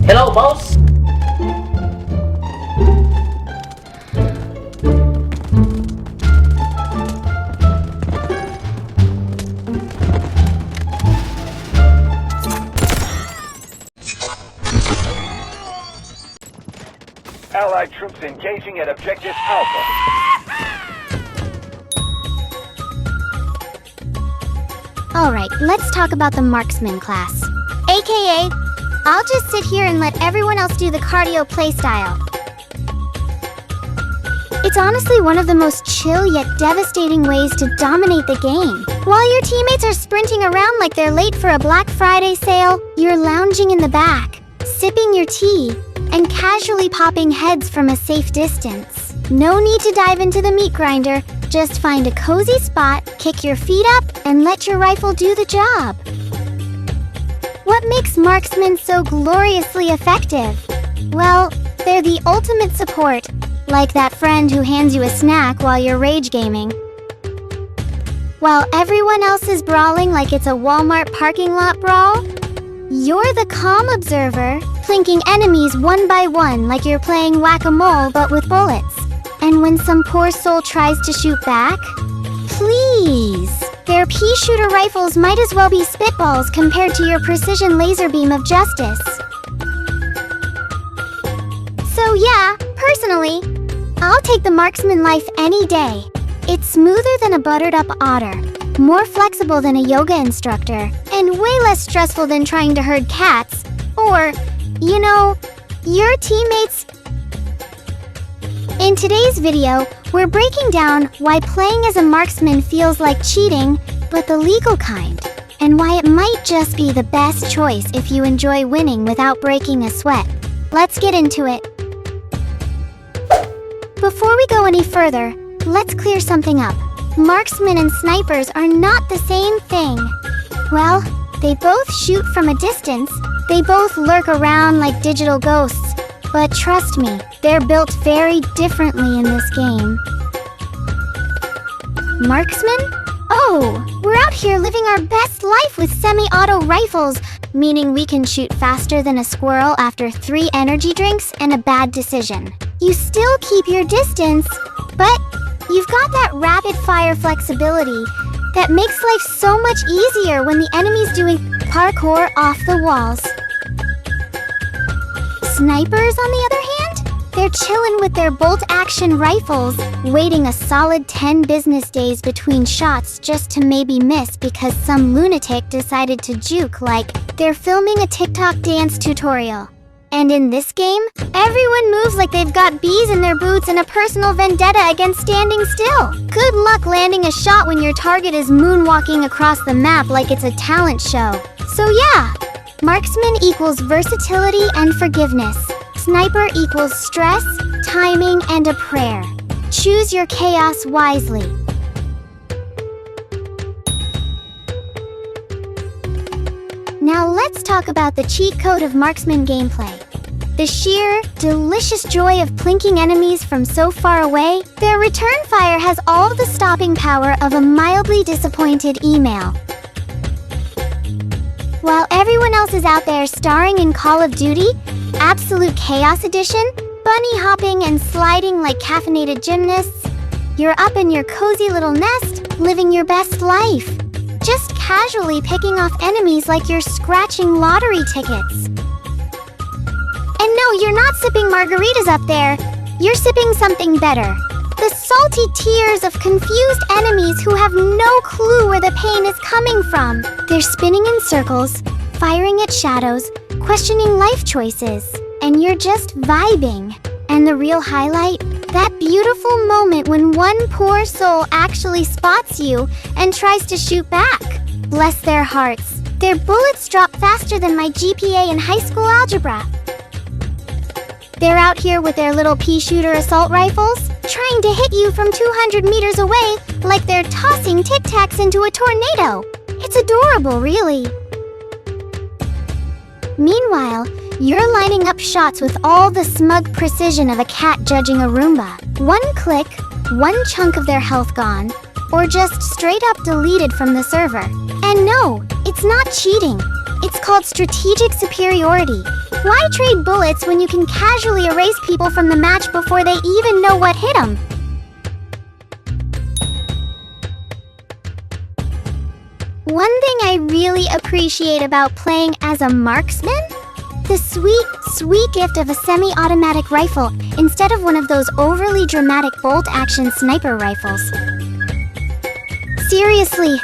Hello, boss. Allied troops engaging at Objective Alpha. Alright, let's talk about the Marksman class. AKA, I'll just sit here and let everyone else do the cardio playstyle. It's honestly one of the most chill yet devastating ways to dominate the game. While your teammates are sprinting around like they're late for a Black Friday sale, you're lounging in the back, sipping your tea, and casually popping heads from a safe distance. No need to dive into the meat grinder, just find a cozy spot, kick your feet up, and let your rifle do the job. What makes marksmen so gloriously effective? Well, they're the ultimate support, like that friend who hands you a snack while you're rage gaming. While everyone else is brawling like it's a Walmart parking lot brawl, you're the calm observer, plinking enemies one by one like you're playing whack-a-mole but with bullets. And when some poor soul tries to shoot back, please! Their pea-shooter rifles might as well be spitballs compared to your precision laser beam of justice. So yeah, personally, I'll take the marksman life any day. It's smoother than a buttered-up otter, more flexible than a yoga instructor, and way less stressful than trying to herd cats, or, you know, your teammates. In today's video, we're breaking down why playing as a marksman feels like cheating, but the legal kind, and why it might just be the best choice if you enjoy winning without breaking a sweat. Let's get into it. Before we go any further, let's clear something up. Marksmen and snipers are not the same thing. Well, they both shoot from a distance, they both lurk around like digital ghosts, but trust me, they're built very differently in this game. Marksmen? Oh, we're out here living our best life with semi-auto rifles, meaning we can shoot faster than a squirrel after 3 energy drinks and a bad decision. You still keep your distance, but you've got that rapid-fire flexibility that makes life so much easier when the enemy's doing parkour off the walls. Snipers, on the other hand, they're chillin' with their bolt-action rifles, waiting a solid 10 business days between shots just to maybe miss because some lunatic decided to juke like they're filming a TikTok dance tutorial. And in this game, everyone moves like they've got bees in their boots and a personal vendetta against standing still. Good luck landing a shot when your target is moonwalking across the map like it's a talent show. So yeah, marksman equals versatility and forgiveness. Sniper equals stress, timing, and a prayer. Choose your chaos wisely. Now let's talk about the cheat code of marksman gameplay. The sheer, delicious joy of plinking enemies from so far away, their return fire has all the stopping power of a mildly disappointed email. While everyone else is out there starring in Call of Duty, Absolute Chaos Edition, bunny hopping and sliding like caffeinated gymnasts, you're up in your cozy little nest, living your best life. Just casually picking off enemies like you're scratching lottery tickets. And no, you're not sipping margaritas up there. You're sipping something better. The salty tears of confused enemies who have no clue where the pain is coming from. They're spinning in circles, firing at shadows, questioning life choices, and you're just vibing. And the real highlight? That beautiful moment when one poor soul actually spots you and tries to shoot back. Bless their hearts. Their bullets drop faster than my GPA in high school algebra. They're out here with their little pea-shooter assault rifles, trying to hit you from 200 meters away like they're tossing Tic Tacs into a tornado. It's adorable, really. Meanwhile, you're lining up shots with all the smug precision of a cat judging a Roomba. One click, one chunk of their health gone, or just straight up deleted from the server. And no, it's not cheating. It's called strategic superiority. Why trade bullets when you can casually erase people from the match before they even know what hit them? One thing I really appreciate about playing as a marksman? The sweet gift of a semi-automatic rifle instead of one of those overly dramatic bolt-action sniper rifles. Seriously,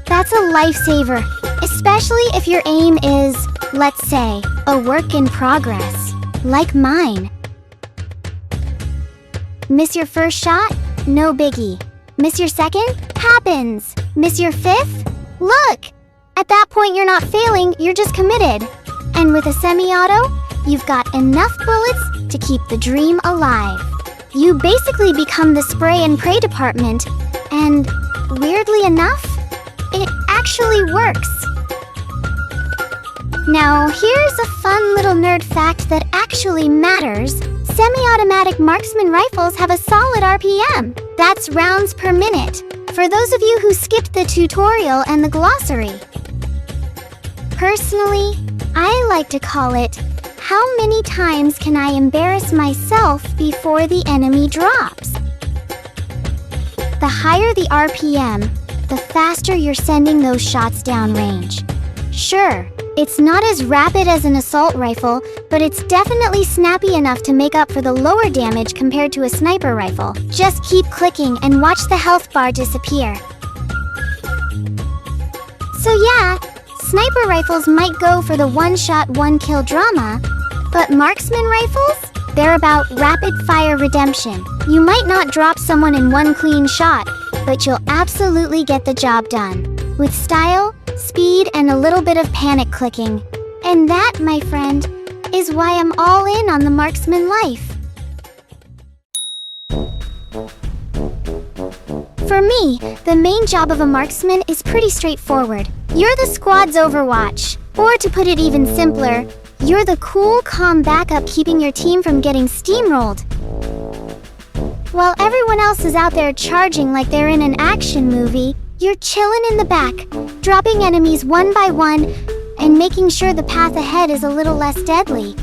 that's a lifesaver, especially if your aim is, let's say, a work in progress, like mine. Miss your first shot? No biggie. Miss your second? Happens. Miss your fifth? Look! At that point you're not failing, you're just committed. And with a semi-auto, you've got enough bullets to keep the dream alive. You basically become the spray and pray department, and weirdly enough, it actually works. Now, here's a fun little nerd fact that actually matters. Semi-automatic marksman rifles have a solid RPM. That's rounds per minute, for those of you who skipped the tutorial and the glossary. Personally, I like to call it, how many times can I embarrass myself before the enemy drops? The higher the RPM, the faster you're sending those shots downrange. Sure, it's not as rapid as an assault rifle, but it's definitely snappy enough to make up for the lower damage compared to a sniper rifle. Just keep clicking and watch the health bar disappear. So yeah, sniper rifles might go for the one-shot, one-kill drama, but marksman rifles? They're about rapid-fire redemption. You might not drop someone in one clean shot, but you'll absolutely get the job done. With style, speed, and a little bit of panic clicking. And that, my friend, is why I'm all in on the marksman life. For me, the main job of a marksman is pretty straightforward. You're the squad's overwatch. Or to put it even simpler, you're the cool, calm backup keeping your team from getting steamrolled. While everyone else is out there charging like they're in an action movie, you're chilling in the back, dropping enemies one by one, and making sure the path ahead is a little less deadly.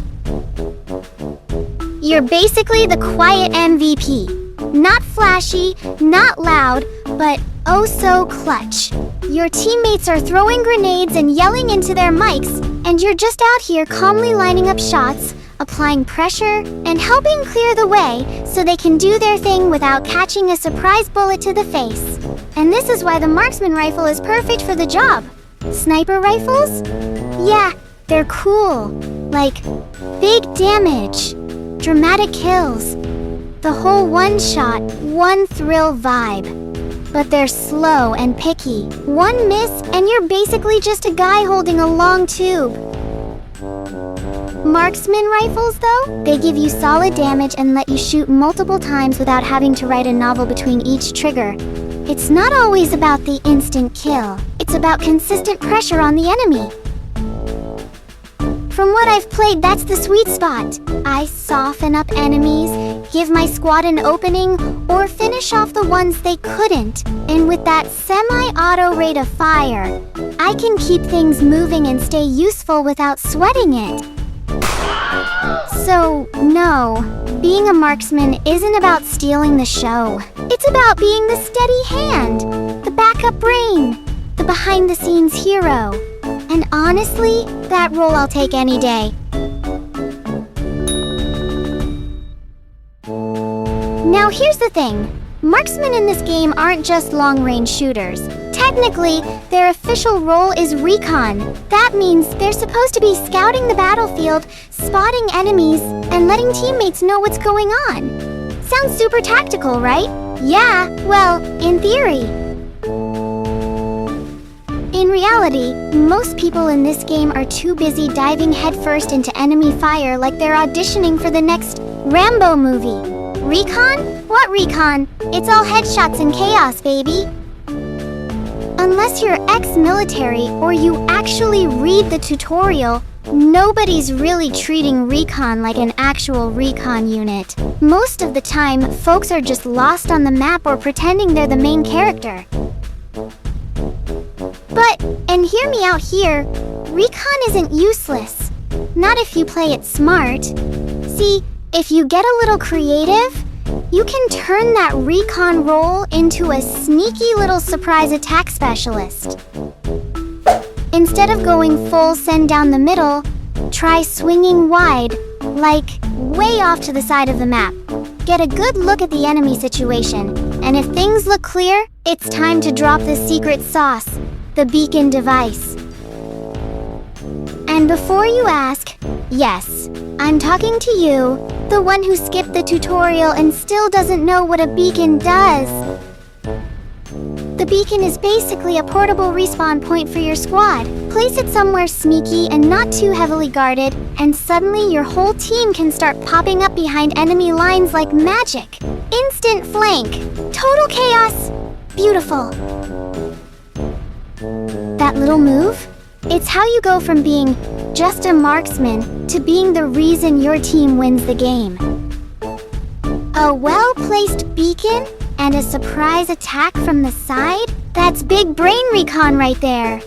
You're basically the quiet MVP. Not flashy, not loud, but oh so clutch. Your teammates are throwing grenades and yelling into their mics, and you're just out here calmly lining up shots, applying pressure, and helping clear the way so they can do their thing without catching a surprise bullet to the face. And this is why the marksman rifle is perfect for the job. Sniper rifles? Yeah, they're cool. Like, big damage, dramatic kills, the whole one-shot, one-thrill vibe. But they're slow and picky. One miss, and you're basically just a guy holding a long tube. Marksman rifles, though, they give you solid damage and let you shoot multiple times without having to write a novel between each trigger. It's not always about the instant kill. It's about consistent pressure on the enemy. From what I've played, that's the sweet spot. I soften up enemies, give my squad an opening, or finish off the ones they couldn't. And with that semi-auto rate of fire, I can keep things moving and stay useful without sweating it. So, no, being a marksman isn't about stealing the show. It's about being the steady hand, the backup brain, the behind-the-scenes hero. And honestly, that role I'll take any day. Now here's the thing. Marksmen in this game aren't just long-range shooters. Technically, their official role is recon. That means they're supposed to be scouting the battlefield, spotting enemies, and letting teammates know what's going on. Sounds super tactical, right? Yeah, well, in theory. In reality, most people in this game are too busy diving headfirst into enemy fire like they're auditioning for the next Rambo movie. Recon? What recon? It's all headshots and chaos, baby. Unless you're ex-military or you actually read the tutorial, nobody's really treating recon like an actual recon unit. Most of the time, folks are just lost on the map or pretending they're the main character. But, and hear me out here, Recon isn't useless. Not if you play it smart. See, if you get a little creative, you can turn that recon role into a sneaky little surprise attack specialist. Instead of going full send down the middle, try swinging wide, like way off to the side of the map. Get a good look at the enemy situation, and if things look clear, it's time to drop the secret sauce, the beacon device. And before you ask, yes, I'm talking to you, the one who skipped the tutorial and still doesn't know what a beacon does. The beacon is basically a portable respawn point for your squad. Place it somewhere sneaky and not too heavily guarded, and suddenly your whole team can start popping up behind enemy lines like magic. Instant flank. Total chaos. Beautiful. That little move? It's how you go from being just a marksman to being the reason your team wins the game. A well-placed beacon and a surprise attack from the side? That's big brain recon right there.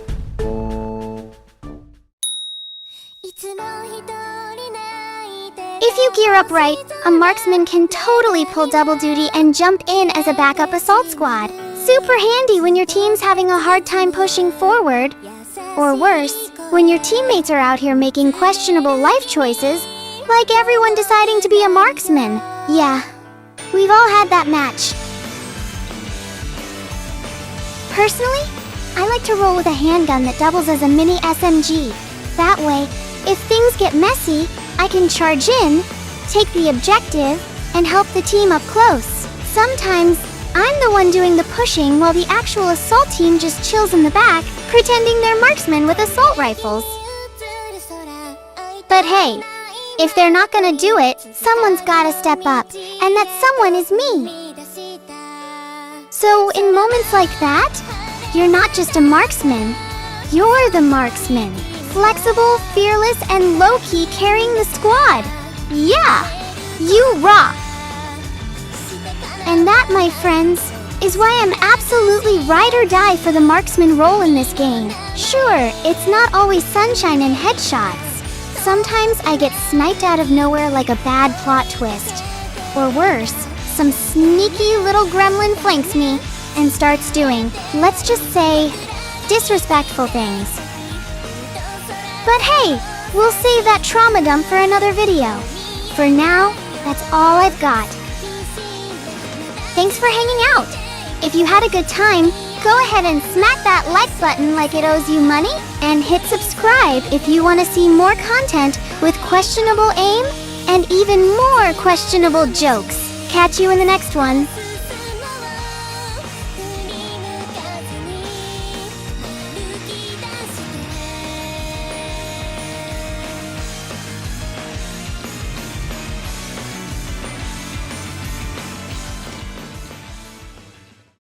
If you gear up right, a marksman can totally pull double duty and jump in as a backup assault squad. Super handy when your team's having a hard time pushing forward. Or worse, when your teammates are out here making questionable life choices, like everyone deciding to be a marksman. Yeah, we've all had that match. Personally, I like to roll with a handgun that doubles as a mini SMG. That way, if things get messy, I can charge in, take the objective, and help the team up close. Sometimes, I'm the one doing the pushing while the actual assault team just chills in the back, pretending they're marksmen with assault rifles. But hey, if they're not gonna do it, someone's gotta step up, and that someone is me. So in moments like that, you're not just a marksman, you're the marksman. Flexible, fearless, and low-key carrying the squad. Yeah, you rock. And that, my friends, is why I'm absolutely ride or die for the marksman role in this game. Sure, it's not always sunshine and headshots. Sometimes I get sniped out of nowhere like a bad plot twist. Or worse, some sneaky little gremlin flanks me and starts doing, let's just say, disrespectful things. But hey, we'll save that trauma dump for another video. For now, that's all I've got. Thanks for hanging out. If you had a good time, go ahead and smack that like button like it owes you money, and hit subscribe if you want to see more content with questionable aim and even more questionable jokes. Catch you in the next one.